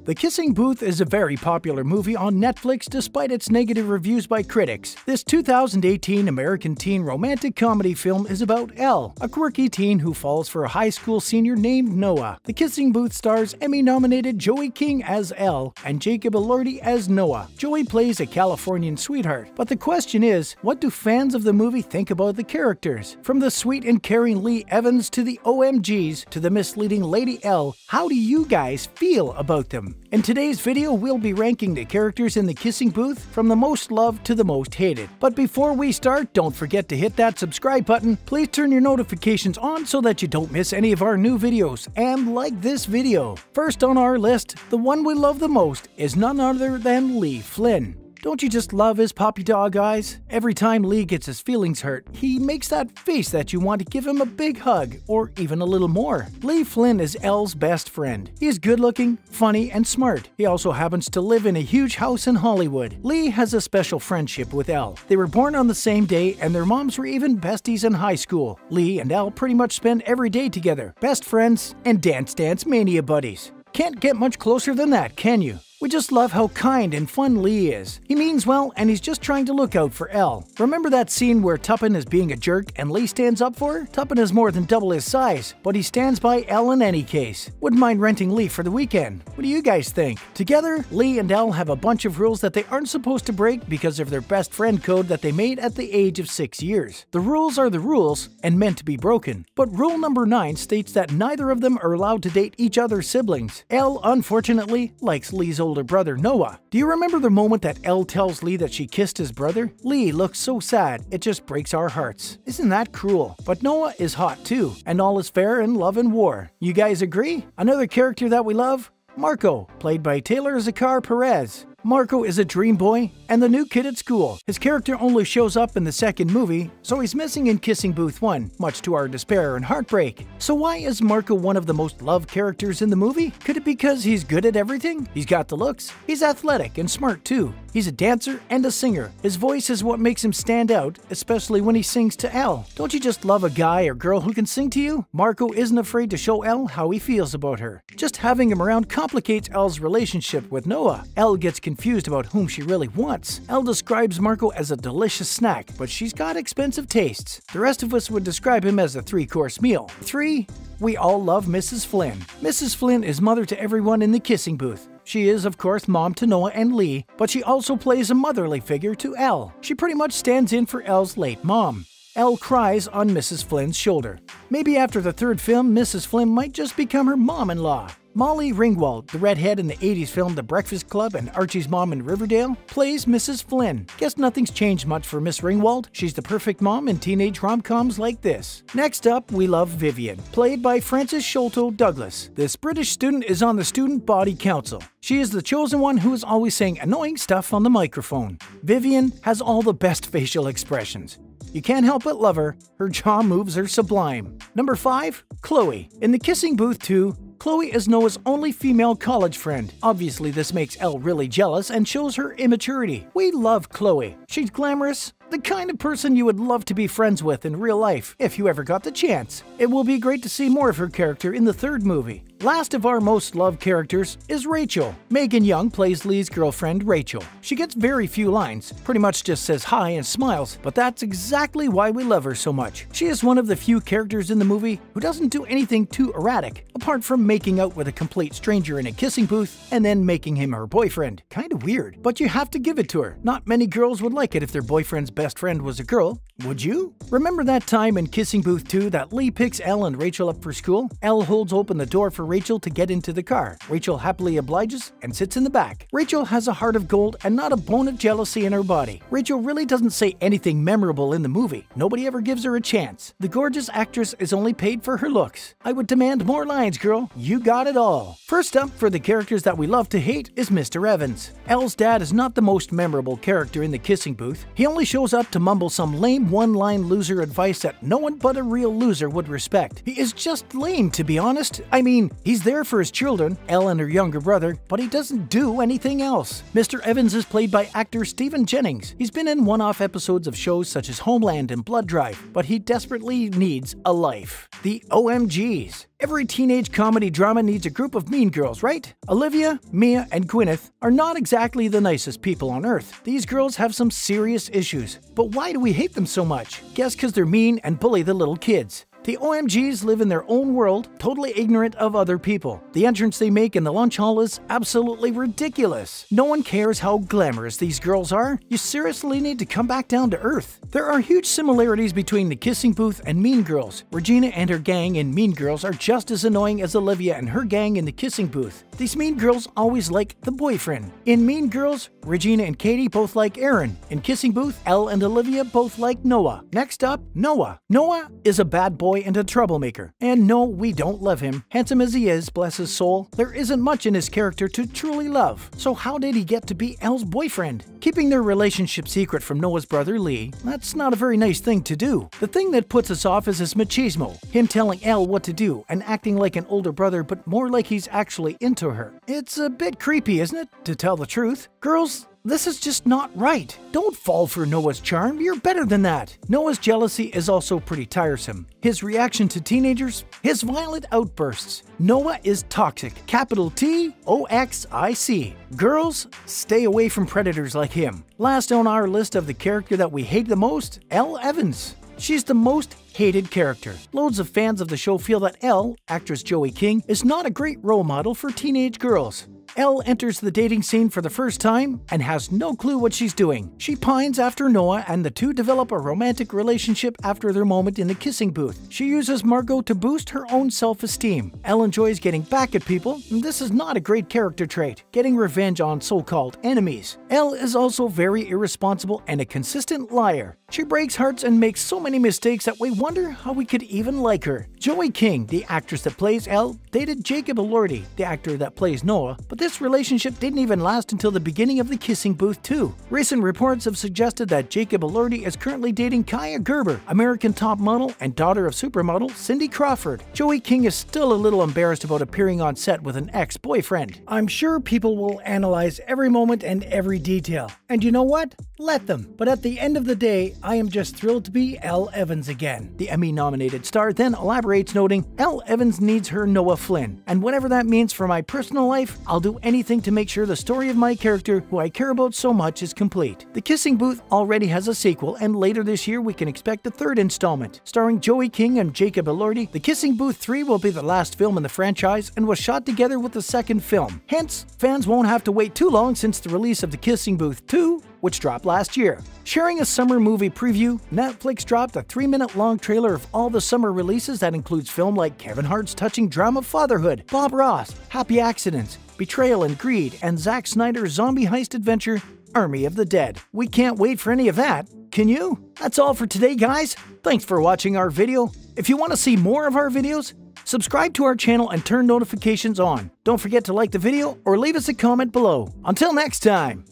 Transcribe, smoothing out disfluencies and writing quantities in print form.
The Kissing Booth is a very popular movie on Netflix despite its negative reviews by critics. This 2018 American teen romantic comedy film is about Elle, a quirky teen who falls for a high school senior named Noah. The Kissing Booth stars Emmy-nominated Joey King as Elle and Jacob Elordi as Noah. Joey plays a Californian sweetheart, but the question is, what do fans of the movie think about the characters? From the sweet and caring Elle Evans to the OMGS to the misleading Lady Elle, how do you guys feel about them? In today's video, we'll be ranking the characters in the Kissing Booth from the most loved to the most hated. But before we start, don't forget to hit that subscribe button. Please turn your notifications on so that you don't miss any of our new videos, and like this video. First on our list, the one we love the most is none other than Flynn. Don't you just love his puppy dog eyes? Every time Lee gets his feelings hurt, he makes that face that you want to give him a big hug, or even a little more. Flynn is Elle's best friend. He is good-looking, funny, and smart. He also happens to live in a huge house in Hollywood. Lee has a special friendship with Elle. They were born on the same day, and their moms were even besties in high school. Lee and Elle pretty much spend every day together, best friends and Dance Mania buddies. Can't get much closer than that, can you? We just love how kind and fun Lee is. He means well, and he's just trying to look out for Elle. Remember that scene where Tuppen is being a jerk and Lee stands up for her? Tuppen is more than double his size, but he stands by Elle in any case. Wouldn't mind renting Lee for the weekend. What do you guys think? Together, Lee and Elle have a bunch of rules that they aren't supposed to break because of their best friend code that they made at the age of 6 years. The rules are the rules and meant to be broken. But rule number 9 states that neither of them are allowed to date each other's siblings. Elle, unfortunately, likes Lee's older brother Noah. Do you remember the moment that Elle tells Lee that she kissed his brother? Lee looks so sad, it just breaks our hearts. Isn't that cruel? But Noah is hot too, and all is fair in love and war. You guys agree? Another character that we love? Marco, played by Taylor Zakar Perez. Marco is a dream boy and the new kid at school. His character only shows up in the second movie, so he's missing in Kissing Booth 1, much to our despair and heartbreak. So why is Marco one of the most loved characters in the movie? Could it be because he's good at everything? He's got the looks. He's athletic and smart too. He's a dancer and a singer. His voice is what makes him stand out, especially when he sings to Elle. Don't you just love a guy or girl who can sing to you? Marco isn't afraid to show Elle how he feels about her. Just having him around complicates Elle's relationship with Noah. Elle gets confused about whom she really wants. Elle describes Marco as a delicious snack, but she's got expensive tastes. The rest of us would describe him as a 3-course meal. 3. We all love Mrs. Flynn. Mrs. Flynn is mother to everyone in the Kissing Booth. She is, of course, mom to Noah and Lee, but she also plays a motherly figure to Elle. She pretty much stands in for Elle's late mom. Elle cries on Mrs. Flynn's shoulder. Maybe after the third film, Mrs. Flynn might just become her mom-in-law. Molly Ringwald, the redhead in the 80s film The Breakfast Club and Archie's mom in Riverdale, plays Mrs. Flynn. Guess nothing's changed much for Miss Ringwald. She's the perfect mom in teenage rom-coms like this. Next up, we love Vivian, played by Frances Sholto Douglas. This British student is on the Student Body Council. She is the chosen one who is always saying annoying stuff on the microphone. Vivian has all the best facial expressions. You can't help but love her. Her jaw moves are sublime. Number 5, Chloe. In the Kissing Booth 2, Chloe is Noah's only female college friend. Obviously, this makes Elle really jealous and shows her immaturity. We love Chloe. She's glamorous, the kind of person you would love to be friends with in real life, if you ever got the chance. It will be great to see more of her character in the third movie. Last of our most loved characters is Rachel. Megan Young plays Lee's girlfriend, Rachel. She gets very few lines, pretty much just says hi and smiles, but that's exactly why we love her so much. She is one of the few characters in the movie who doesn't do anything too erratic, apart from making out with a complete stranger in a kissing booth and then making him her boyfriend. Kinda weird, but you have to give it to her. Not many girls would like it if their boyfriend's best friend was a girl. Would you? Remember that time in Kissing Booth 2 that Lee picks Elle and Rachel up for school? Elle holds open the door for Rachel to get into the car. Rachel happily obliges and sits in the back. Rachel has a heart of gold and not a bone of jealousy in her body. Rachel really doesn't say anything memorable in the movie. Nobody ever gives her a chance. The gorgeous actress is only paid for her looks. I would demand more lines, girl. You got it all. First up, for the characters that we love to hate, is Mr. Evans. Elle's dad is not the most memorable character in the Kissing Booth. He only shows up to mumble some lame one-line loser advice that no one but a real loser would respect. He is just lame, to be honest. I mean, He's there for his children, Elle and her younger brother, but he doesn't do anything else. Mr. Evans is played by actor Stephen Jennings. He's been in one-off episodes of shows such as Homeland and Blood Drive, but he desperately needs a life. The OMGs. Every teenage comedy drama needs a group of mean girls, right? Olivia, Mia, and Gwyneth are not exactly the nicest people on earth. These girls have some serious issues. But why do we hate them so much? Guess because they're mean and bully the little kids. The OMGs live in their own world, totally ignorant of other people. The entrance they make in the lunch hall is absolutely ridiculous. No one cares how glamorous these girls are. You seriously need to come back down to earth. There are huge similarities between the kissing booth and Mean Girls. Regina and her gang in Mean Girls are just as annoying as Olivia and her gang in the kissing booth. These mean girls always like the boyfriend. In Mean Girls, Regina and Katie both like Aaron. In Kissing Booth, Elle and Olivia both like Noah. Next up, Noah. Noah is a bad boy and a troublemaker. And no, we don't love him. Handsome as he is, bless his soul, there isn't much in his character to truly love. So how did he get to be Elle's boyfriend? Keeping their relationship secret from Noah's brother Lee, that's not a very nice thing to do. The thing that puts us off is his machismo. Him telling Elle what to do and acting like an older brother but more like he's actually into her. It's a bit creepy, isn't it? To tell the truth. Girls, this is just not right. Don't fall for Noah's charm, you're better than that. Noah's jealousy is also pretty tiresome. His reaction to teenagers, his violent outbursts. Noah is toxic, capital T-O-X-I-C. Girls, stay away from predators like him. Last on our list of the character that we hate the most, Elle Evans. She's the most hated character. Loads of fans of the show feel that Elle, actress Joey King, is not a great role model for teenage girls. Elle enters the dating scene for the first time and has no clue what she's doing. She pines after Noah and the two develop a romantic relationship after their moment in the kissing booth. She uses Margot to boost her own self-esteem. Elle enjoys getting back at people, and this is not a great character trait, getting revenge on so-called enemies. Elle is also very irresponsible and a consistent liar. She breaks hearts and makes so many mistakes that we wonder how we could even like her. Joey King, the actress that plays Elle, dated Jacob Elordi, the actor that plays Noah, but this relationship didn't even last until the beginning of the kissing booth too. Recent reports have suggested that Jacob Elordi is currently dating Kaya Gerber, American top model and daughter of supermodel Cindy Crawford. Joey King is still a little embarrassed about appearing on set with an ex-boyfriend. I'm sure people will analyze every moment and every detail. And you know what? Let them. But at the end of the day, I am just thrilled to be Elle Evans again. The Emmy-nominated star then elaborates, noting, Elle Evans needs her Noah Flynn, and whatever that means for my personal life, I'll do anything to make sure the story of my character, who I care about so much, is complete. The Kissing Booth already has a sequel, and later this year we can expect the third installment. Starring Joey King and Jacob Elordi, The Kissing Booth 3 will be the last film in the franchise and was shot together with the second film. Hence, fans won't have to wait too long since the release of The Kissing Booth 2, which dropped last year. Sharing a summer movie preview, Netflix dropped a 3-minute-long trailer of all the summer releases that includes film like Kevin Hart's touching drama Fatherhood, Bob Ross, Happy Accidents, Betrayal and Greed, and Zack Snyder's zombie heist adventure, Army of the Dead. We can't wait for any of that, can you? That's all for today, guys. Thanks for watching our video. If you want to see more of our videos, subscribe to our channel and turn notifications on. Don't forget to like the video or leave us a comment below. Until next time!